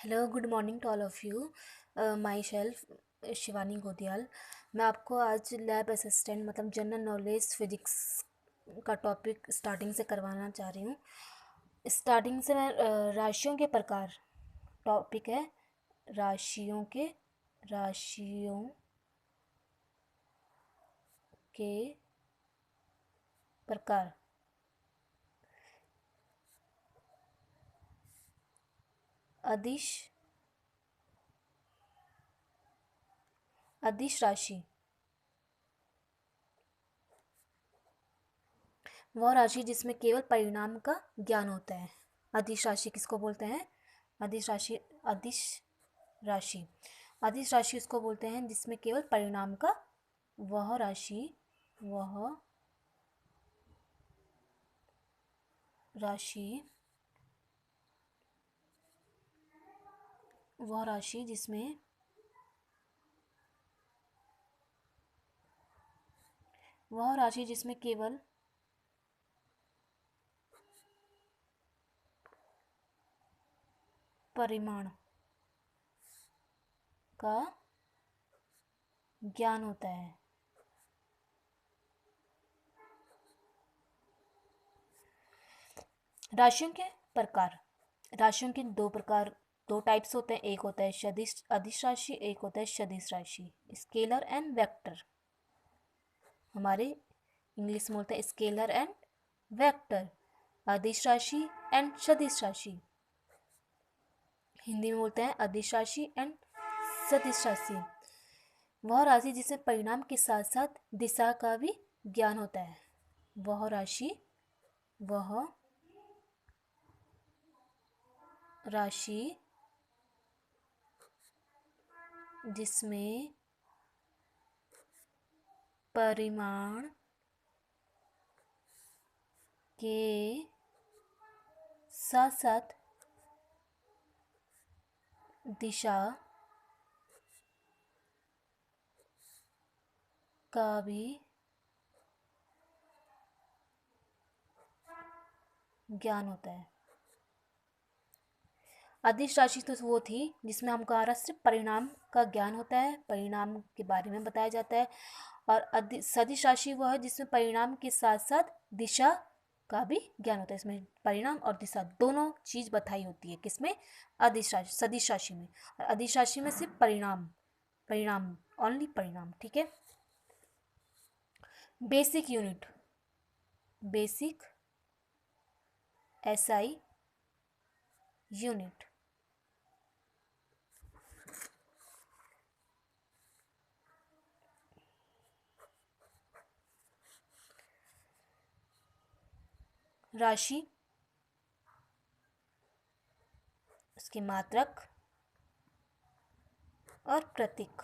Hello, good morning to all of you. Myself Shivani Godiyal. मैं आपको आज लैब असिस्टेंट मतलब जनरल नॉलेज फिजिक्स का टॉपिक स्टार्टिंग से करवाना चाह रही हूँ। स्टार्टिंग से मैं राशियों के प्रकार टॉपिक है। राशियों के प्रकार। अदिश अदिश राशि वह राशि जिसमें केवल परिणाम का ज्ञान होता है। अदिश राशि किसको बोलते हैं? अदिश राशि अदिश राशि अदिश राशि उसको बोलते हैं जिसमें केवल परिणाम का वह राशि वह राशि वह राशि जिसमें केवल परिमाण का ज्ञान होता है। राशियों के प्रकार। राशियों के दो टाइप्स होते हैं। एक होता है अदिश राशि, एक होता है सदिश राशि। Scalar and vector. हमारे इंग्लिश में बोलते हैं स्केलर एंड वेक्टर। अदिश राशि एंड सदिश राशि। हिंदी में बोलते हैं अदिश राशि एंड सदिश राशि। वह राशि जिसमें परिणाम के साथ साथ दिशा का भी ज्ञान होता है। वह राशि जिसमें परिमाण के साथ साथ दिशा का भी ज्ञान होता है। अदिश राशि तो वो थी जिसमें हमको सिर्फ परिणाम का ज्ञान होता है, परिणाम के बारे में बताया जाता है। और सदिश राशि वो है जिसमें परिणाम के साथ साथ दिशा का भी ज्ञान होता है। इसमें परिणाम और दिशा दोनों चीज बताई होती है। किसमें? सदिश राशि में। और अदिश राशि में सिर्फ परिणाम ओनली परिणाम। ठीक है। Basic SI unit. राशि, उसके मात्रक और प्रतीक।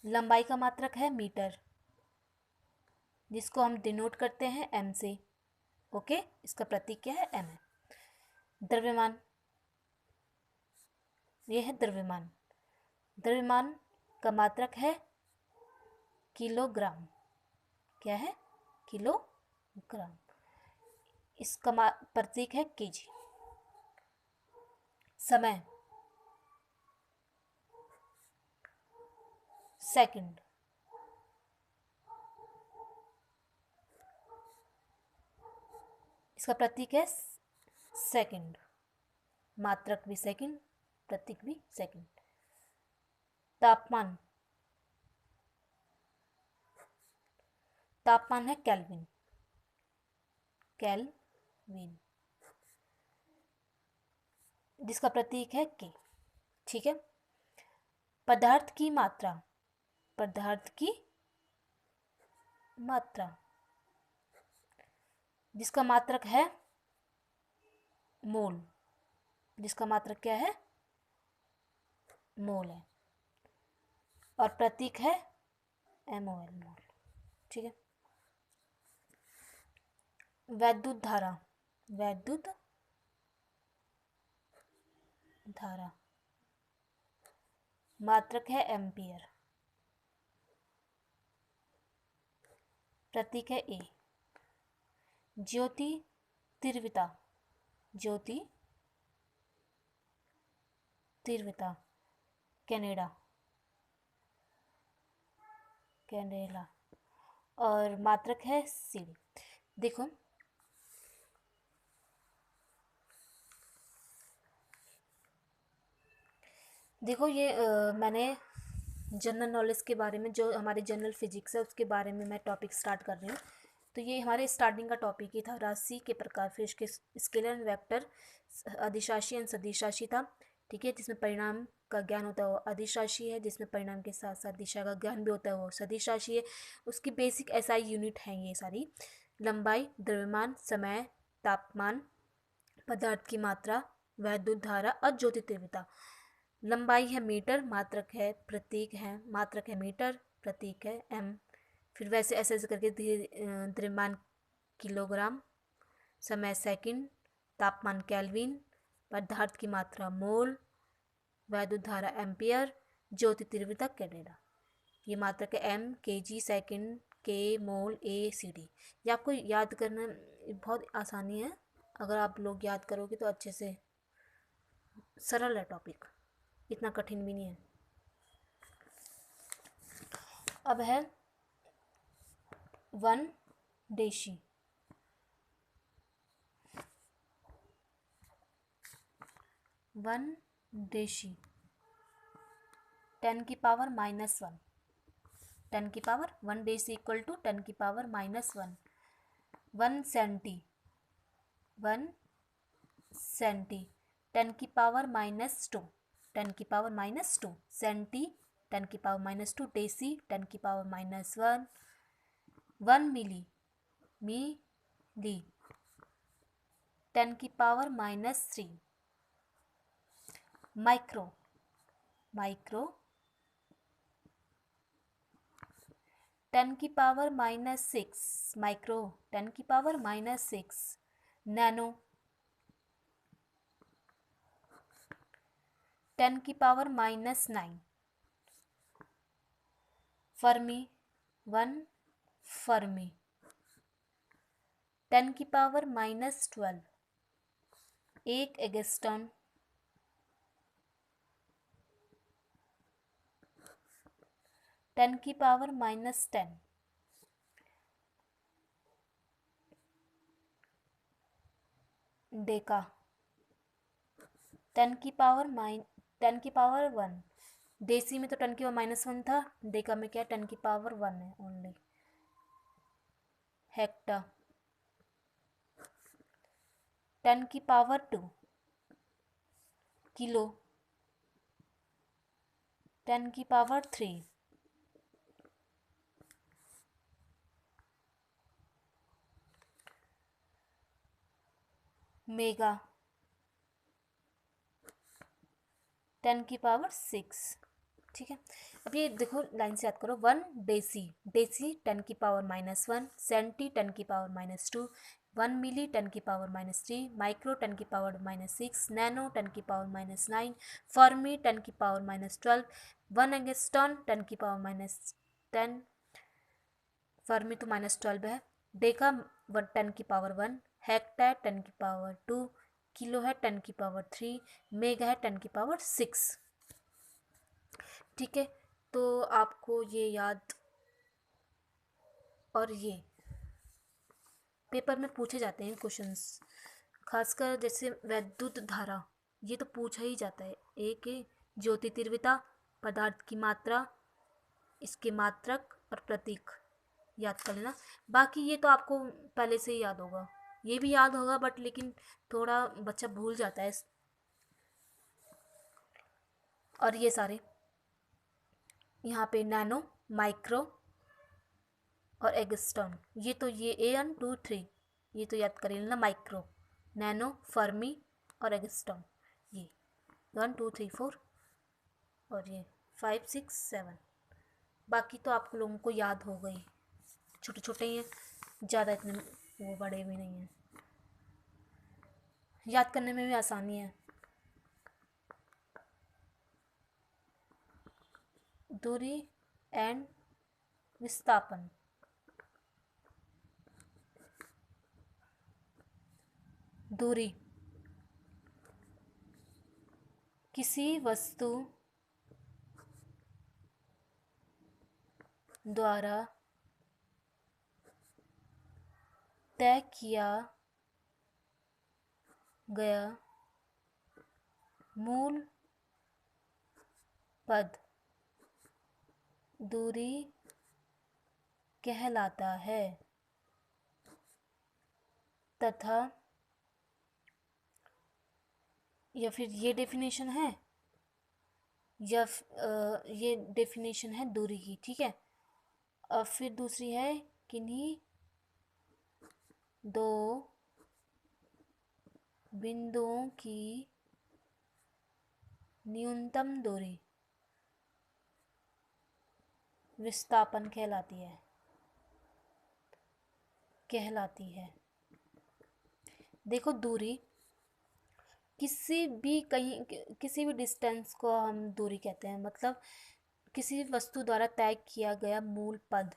लंबाई का मात्रक है मीटर, जिसको हम डिनोट करते हैं m से। ओके, इसका प्रतीक क्या है? m है। द्रव्यमान, ये है द्रव्यमान। द्रव्यमान का मात्रक है किलोग्राम। क्या है? किलोग्राम। इसका प्रतीक है kg। समय, सेकंड। इसका प्रतीक है सेकंड। मात्रक भी सेकंड, प्रतीक भी सेकंड। तापमान है केल्विन। जिसका प्रतीक है K। ठीक है। पदार्थ की मात्रा, जिसका मात्रक है मोल। जिसका मात्रक क्या है? मोल है। और प्रतीक है MOL, मोल। ठीक है। वैद्युत धारा मात्रक है एम्पियर। प्रतीक है ए। ज्योति तीव्रता, ज्योति तीव्रता कनाडा, कैनेडा। और मात्रक है सी। देखो देखो ये मैंने जनरल नॉलेज के बारे में, जो हमारी जनरल फिजिक्स है उसके बारे में मैं टॉपिक स्टार्ट कर रही हूँ। तो ये हमारे स्टार्टिंग का टॉपिक ही था, राशि के प्रकार, फिर इसके स्केलर एंड वेक्टर, अधिशासी एंड सदिश राशि था। ठीक है, जिसमें परिणाम का ज्ञान होता है वो अधिश राशि है, जिसमें परिणाम के साथ साथ दिशा का ज्ञान भी होता है वो सदिश राशि है। उसकी बेसिक एसआई यूनिट हैं ये सारी: लंबाई, द्रव्यमान, समय, तापमान, पदार्थ की मात्रा, वैद्युत धारा और ज्योति तीव्रता। लंबाई है मीटर, मात्रक है प्रतीक है, मात्रक है मीटर, प्रतीक है एम। फिर वैसे ऐसे ऐसे करके द्रव्यमान किलोग्राम, समय सेकंड, तापमान केल्विन, पदार्थ की मात्रा मोल, वैद्युत धारा एम्पियर, ज्योति तीव्रता कैनेडा। ये मात्रक है एम, के जी, सेकंड, के, मोल, ए, सी, डी। ये आपको याद करना बहुत आसानी है, अगर आप लोग याद करोगे तो अच्छे से। सरल है टॉपिक, इतना कठिन भी नहीं है। अब है वन देशी। वन देशी 10⁻⁻1, 10⁻, one deci equal to 10⁻⁻1। 1 centi, 1 centi 10⁻⁻2, 10⁻⁻2 centi, 10⁻⁻2 deci, 10⁻⁻1। 1 milli, milli 10⁻⁻3। Micro, micro 10⁻⁻6, micro 10⁻⁻6। Nano 10⁻⁻9। Fermi 1 fermi 10⁻⁻12। एक एगस्टन 10⁻⁻10। डेका 10⁻1। देसी में तो 10⁻⁻1 था, डेका में क्या 10⁻1 है ओनली। हेक्टा 10⁻2। किलो 10⁻3। मेगा 10⁻6। ठीक है, अब ये देखो लाइन से याद करो। 1 देसी, देसी 10⁻⁻1, सेंटी 10⁻⁻2, 1 मिली 10⁻⁻3, micro 10⁻⁻6, nano 10⁻⁻9, Fermi 10⁻⁻12, 1 angstrom 10⁻⁻10, Fermi तो -12 है। डेका 10⁻1, हेक्टा 10⁻2, किलो है 10⁻3, मेगा है 10⁻6। ठीक है, तो आपको ये याद, और ये पेपर में पूछे जाते हैं क्वेश्चंस, खासकर जैसे वैद्युत धारा, ये तो पूछा ही जाता है। एक है ज्योति तीव्रता, पदार्थ की मात्रा, इसके मात्रक और प्रतीक याद कर लेना। बाकी ये तो आपको पहले से ही याद होगा, ये भी याद होगा बट लेकिन थोड़ा बच्चा भूल जाता है। और ये सारे यहाँ पे नैनो, माइक्रो और एगस्ट्रॉन, ये तो ये A1 2 3 ये तो याद कर लेना। माइक्रो, नैनो, फर्मी और एगस्ट्रॉन, ये 1 2 3 4 और ये 5 6 7। बाकी तो आप लोगों को याद हो गई, छोटे छोटे ही हैं, ज़्यादा इतने वो बड़े भी नहीं हैं, याद करने में भी आसानी है। दूरी एंड विस्थापन, दूरी किसी वस्तु द्वारा तय किया गया मूल पद दूरी कहलाता है तथा या फिर ये डेफिनेशन है या ये डेफिनेशन है दूरी की, ठीक है। और फिर दूसरी है किन्हीं दो बिंदुओं की न्यूनतम दूरी विस्थापन कहलाती है। देखो दूरी किसी भी डिस्टेंस को हम दूरी कहते हैं, मतलब किसी वस्तु द्वारा तय किया गया मूल पद।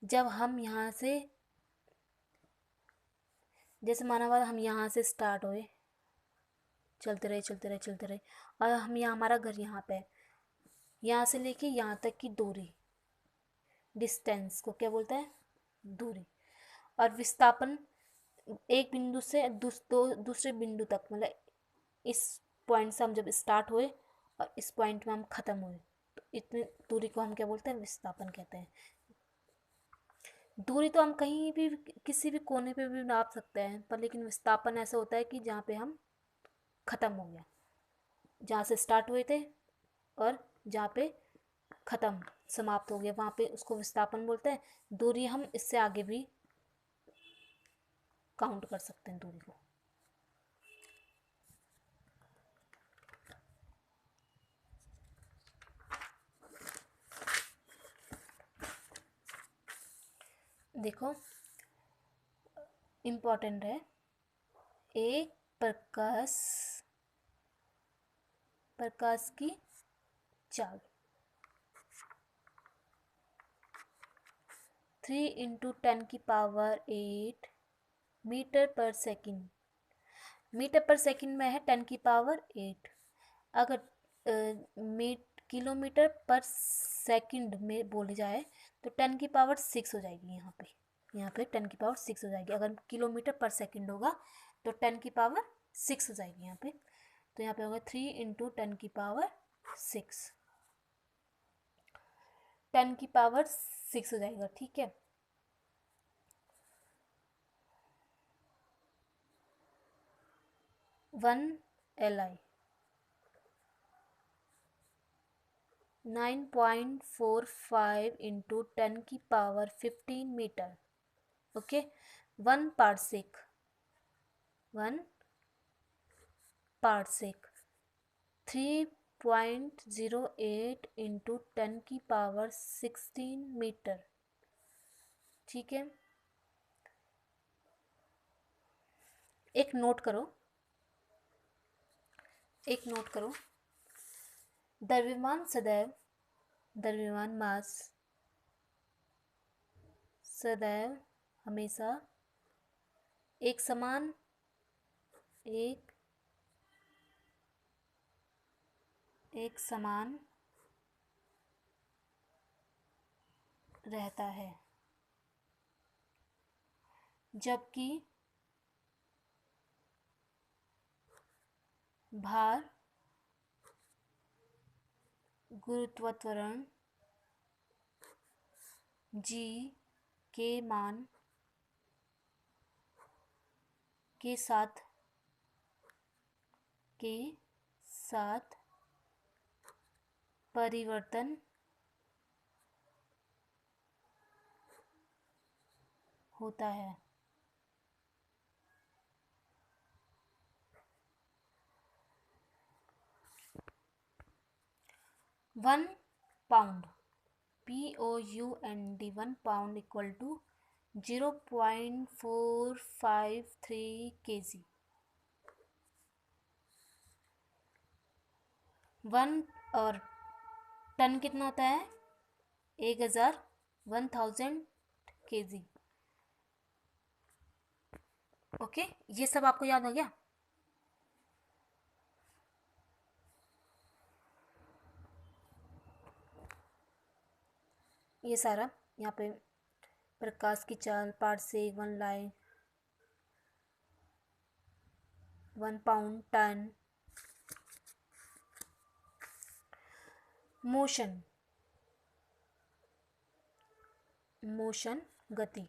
जब हम यहाँ से, जैसे माना हुआ हम यहाँ से स्टार्ट हुए, चलते रहे और हम यहाँ, हमारा घर यहाँ पे, यहाँ से लेके यहाँ तक की दूरी, डिस्टेंस को क्या बोलते हैं? दूरी। और विस्थापन एक बिंदु से दूसरे बिंदु तक, मतलब इस पॉइंट से हम जब स्टार्ट हुए और इस पॉइंट में हम ख़त्म हुए, तो इतनी दूरी को हम क्या बोलते हैं? विस्थापन कहते हैं। दूरी तो हम कहीं भी किसी भी कोने पे भी नाप सकते हैं, पर लेकिन विस्थापन ऐसा होता है कि जहाँ पे हम ख़त्म हो गया, जहाँ से स्टार्ट हुए थे और जहाँ पे ख़त्म समाप्त हो गया, वहाँ पे उसको विस्थापन बोलते हैं। दूरी हम इससे आगे भी काउंट कर सकते हैं दूरी को। देखो इम्पोर्टेंट है, एक प्रकाश की चाल 3 × 10⁸ मीटर पर सेकंड। मीटर पर सेकंड में है 10⁸। अगर किलोमीटर पर सेकंड में बोली जाए तो 10⁶ हो जाएगी। यहाँ पे 10⁶ हो जाएगी। अगर किलोमीटर पर सेकंड होगा तो 10⁶ हो जाएगी यहाँ पे। तो यहाँ पे होगा 3 × 10⁶, 10⁶ हो जाएगा, ठीक है। One LI 9.45 × 10⁻15 metre. Okay, 1 parsec 3.08 × 10⁻16 metre, ठीक है। एक नोट करो, द्रव्यमान मास सदैव हमेशा एक समान रहता है, जबकि भार गुरुत्वाकर्षण G के मान के साथ परिवर्तन होता है। 1 pound POUND 1 pound equal to 0.453 kg। 1 और टन कितना होता है? 1000 kg। ओके, ये सब आपको याद हो गया। ये सारा यहाँ पे प्रकाश की चाल, पार्ट से 1 line, 1 pound, ton, motion, motion गति।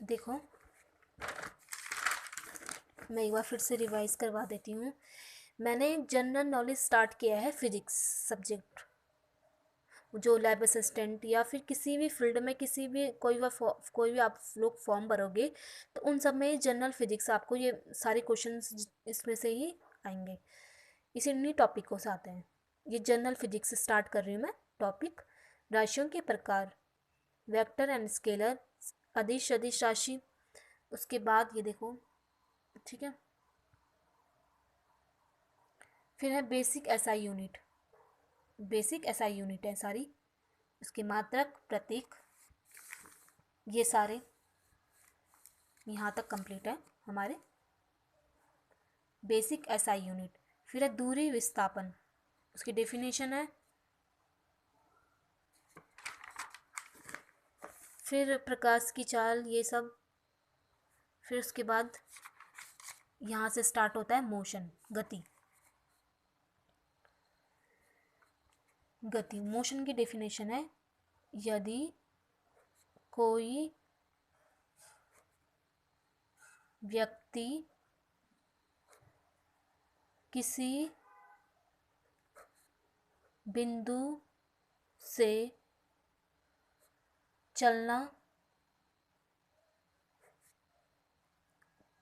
देखो मैं एक बार फिर से रिवाइज करवा देती हूँ। मैंने जनरल नॉलेज स्टार्ट किया है फिजिक्स सब्जेक्ट, जो लैब असिस्टेंट या फिर किसी भी फील्ड में किसी भी कोई भी आप लोग फॉर्म भरोगे तो उन सब में जनरल फिजिक्स आपको ये सारे क्वेश्चंस इसमें से ही आएंगे, इसी इन्हीं टॉपिकों से आते हैं। ये जनरल फिजिक्स स्टार्ट कर रही हूँ मैं। टॉपिक राशियों के प्रकार, वेक्टर एंड स्केलर, अदिश सदिश राशि। उसके बाद ये देखो, ठीक है, फिर है basic SI unit. Basic SI unit है सारी, उसके मात्रक, प्रतीक, ये सारे यहाँ तक कंप्लीट है हमारे बेसिक एसआई यूनिट। फिर है दूरी विस्थापन, उसकी डेफिनेशन है। फिर प्रकाश की चाल, ये सब। फिर उसके बाद यहाँ से स्टार्ट होता है मोशन, गति। गति, मोशन की डेफिनेशन है, यदि कोई व्यक्ति किसी बिंदु से चलना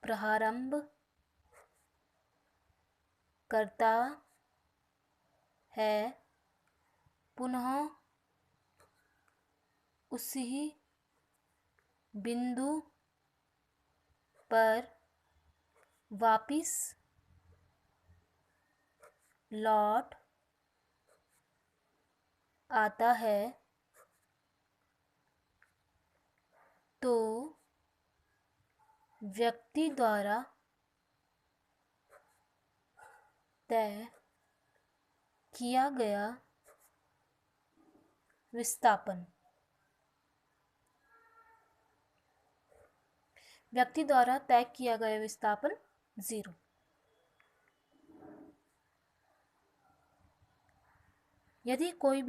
प्रारंभ करता है, पुनः उसी बिंदु पर वापिस लौट आता है, तो व्यक्ति द्वारा तय किया गया विस्थापन, व्यक्ति द्वारा तय किया गया विस्थापन 0। यदि कोई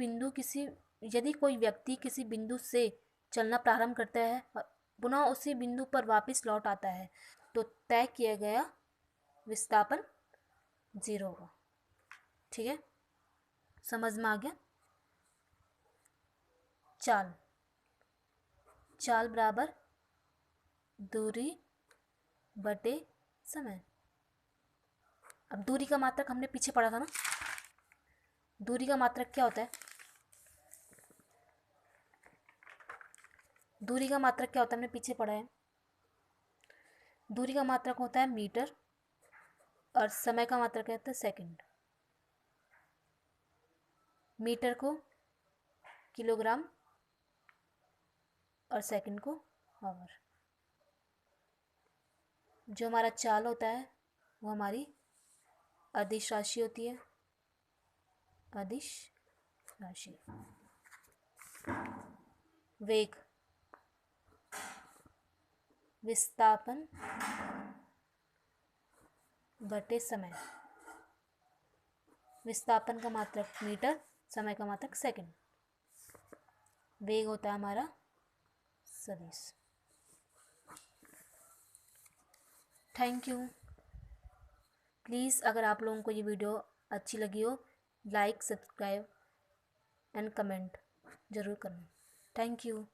व्यक्ति किसी बिंदु से चलना प्रारंभ करता है और पुनः उसी बिंदु पर वापस लौट आता है, तो तय किया गया विस्थापन 0 होगा। ठीक है, समझ में आ गया। चाल, चाल बराबर दूरी बटे समय। अब दूरी का मात्रक हमने पीछे पढ़ा था ना, दूरी का मात्रक क्या होता है? दूरी का मात्रक क्या होता है, हमने पीछे पढ़ा है। दूरी का मात्रक होता है मीटर और समय का मात्रक क्या होता है? सेकंड। मीटर को किलोग्राम और सेकंड को आवर। जो हमारा चाल होता है वो हमारी अदिश राशि होती है, अदिश राशि। वेग, विस्थापन बटे समय। विस्थापन का मात्रक मीटर, समय का मात्रक सेकंड। वेग होता है हमारा सदिश। Thank you. प्लीज़ अगर आप लोगों को ये वीडियो अच्छी लगी हो, लाइक, सब्सक्राइब एंड कमेंट ज़रूर करना। Thank you.